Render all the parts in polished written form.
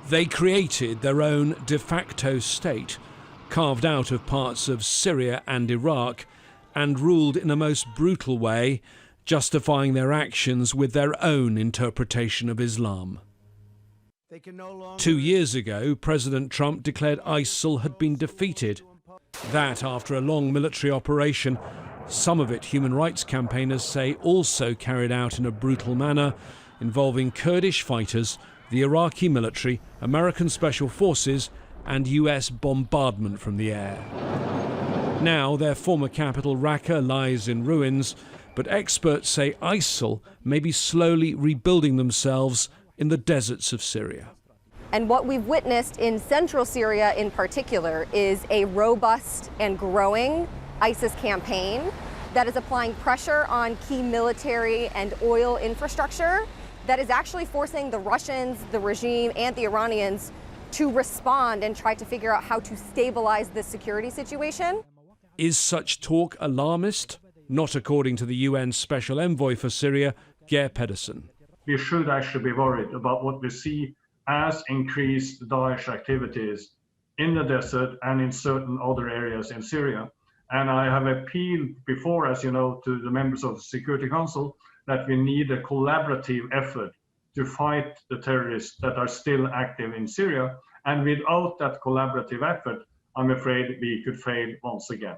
They created their own de facto state, carved out of parts of Syria and Iraq, and ruled in a most brutal way, justifying their actions with their own interpretation of Islam. 2 years ago, President Trump declared ISIL had been defeated. That after a long military operation, some of it human rights campaigners say also carried out in a brutal manner, involving Kurdish fighters, the Iraqi military, American special forces, and US bombardment from the air. Now their former capital Raqqa lies in ruins, but experts say ISIL may be slowly rebuilding themselves in the deserts of Syria. And what we've witnessed in central Syria in particular is a robust and growing ISIS campaign that is applying pressure on key military and oil infrastructure that is actually forcing the Russians, the regime, and the Iranians to respond and try to figure out how to stabilize the security situation. Is such talk alarmist? Not according to the UN Special Envoy for Syria, Geir Pedersen. We should actually be worried about what we see as increased Daesh activities in the desert and in certain other areas in Syria. And I have appealed before, as you know, to the members of the Security Council that we need a collaborative effort to fight the terrorists that are still active in Syria. And without that collaborative effort, I'm afraid we could fail once again.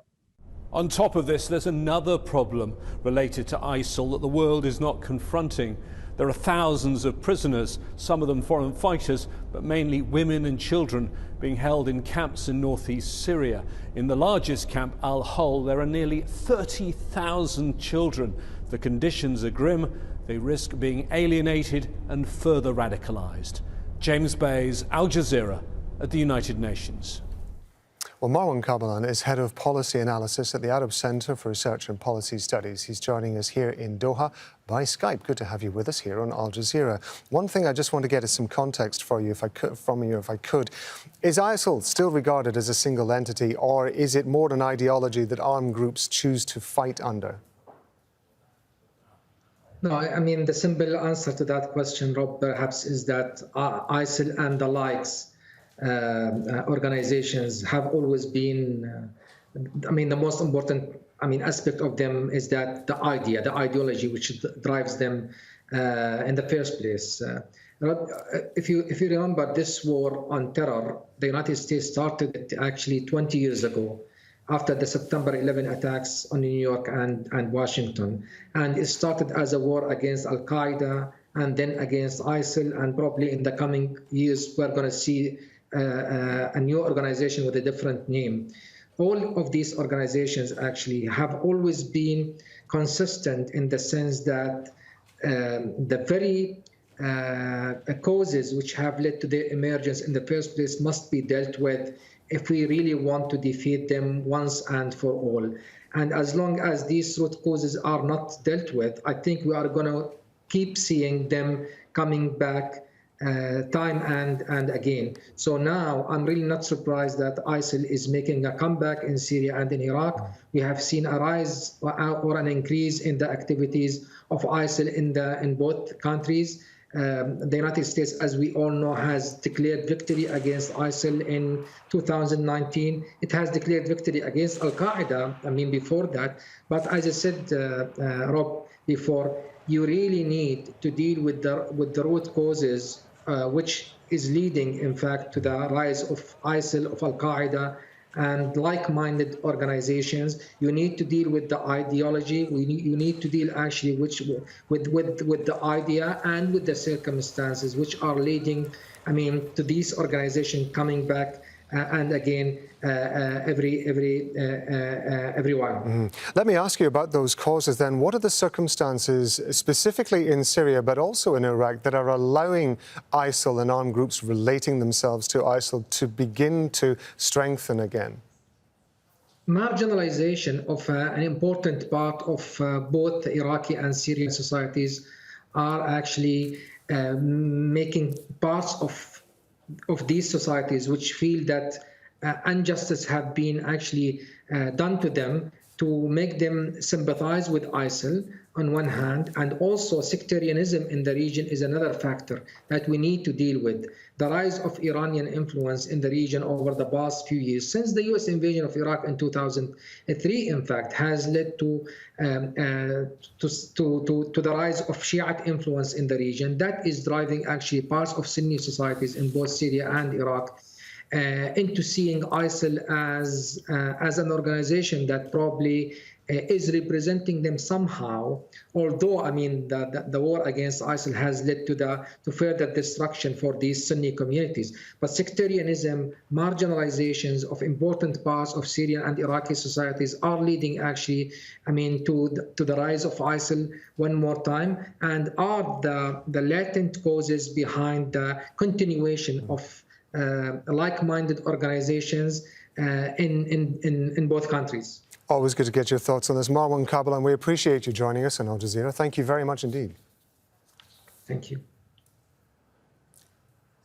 On top of this, there's another problem related to ISIL that the world is not confronting. There are thousands of prisoners, some of them foreign fighters, but mainly women and children being held in camps in northeast Syria. In the largest camp, Al-Hol, there are nearly 30,000 children. The conditions are grim. They risk being alienated and further radicalized. James Bays, Al Jazeera at the United Nations. Well, Marwan Kabalan is Head of Policy Analysis at the Arab Centre for Research and Policy Studies. He's joining us here in Doha by Skype. Good to have you with us here on Al Jazeera. One thing I just want to get is some context for you, if I could. Is ISIL still regarded as a single entity, or is it more an ideology that armed groups choose to fight under? No, I mean, the simple answer to that question, Rob, perhaps, is that ISIL and the likes organizations have always been, the most important, aspect of them is that the ideology which drives them in the first place. If you remember this war on terror, the United States started actually 20 years ago after the September 11 attacks on New York and Washington. And it started as a war against Al-Qaeda and then against ISIL, and probably in the coming years we're going to see a new organization with a different name. All of these organizations actually have always been consistent in the sense that the very causes which have led to their emergence in the first place must be dealt with if we really want to defeat them once and for all. And as long as these root causes are not dealt with, I think we are going to keep seeing them coming back time and again. So now I'm really not surprised that ISIL is making a comeback in Syria and in Iraq. We have seen a rise or an increase in the activities of ISIL in both countries. The United States, as we all know, has declared victory against ISIL in 2019. It has declared victory against Al-Qaeda, before that. But as I said, Rob, before, you really need to deal with the root causes, which is leading, in fact, to the rise of ISIL, of Al-Qaeda, and like-minded organizations. You need to deal with the ideology. You need to deal actually with the idea and with the circumstances which are leading, to these organizations coming back and again everyone. Let me ask you about those causes then. What are the circumstances, specifically in Syria, but also in Iraq, that are allowing ISIL and armed groups relating themselves to ISIL to begin to strengthen again? Marginalization of an important part of both Iraqi and Syrian societies are actually making parts of these societies which feel that injustice have been actually done to them, to make them sympathize with ISIL on one hand, and also sectarianism in the region is another factor that we need to deal with. The rise of Iranian influence in the region over the past few years, since the U.S. invasion of Iraq in 2003, in fact, has led to the rise of Shiite influence in the region. That is driving actually parts of Sunni societies in both Syria and Iraq into seeing ISIL as an organization that probably is representing them somehow, although, I mean, the war against ISIL has led to further destruction for these Sunni communities. But sectarianism, marginalizations of important parts of Syrian and Iraqi societies are leading actually, I mean, to the rise of ISIL one more time, and are the latent causes behind the continuation of like-minded organizations in both countries. Always good to get your thoughts on this. Marwan Kabul, and we appreciate you joining us on Al Jazeera. Thank you very much indeed. Thank you.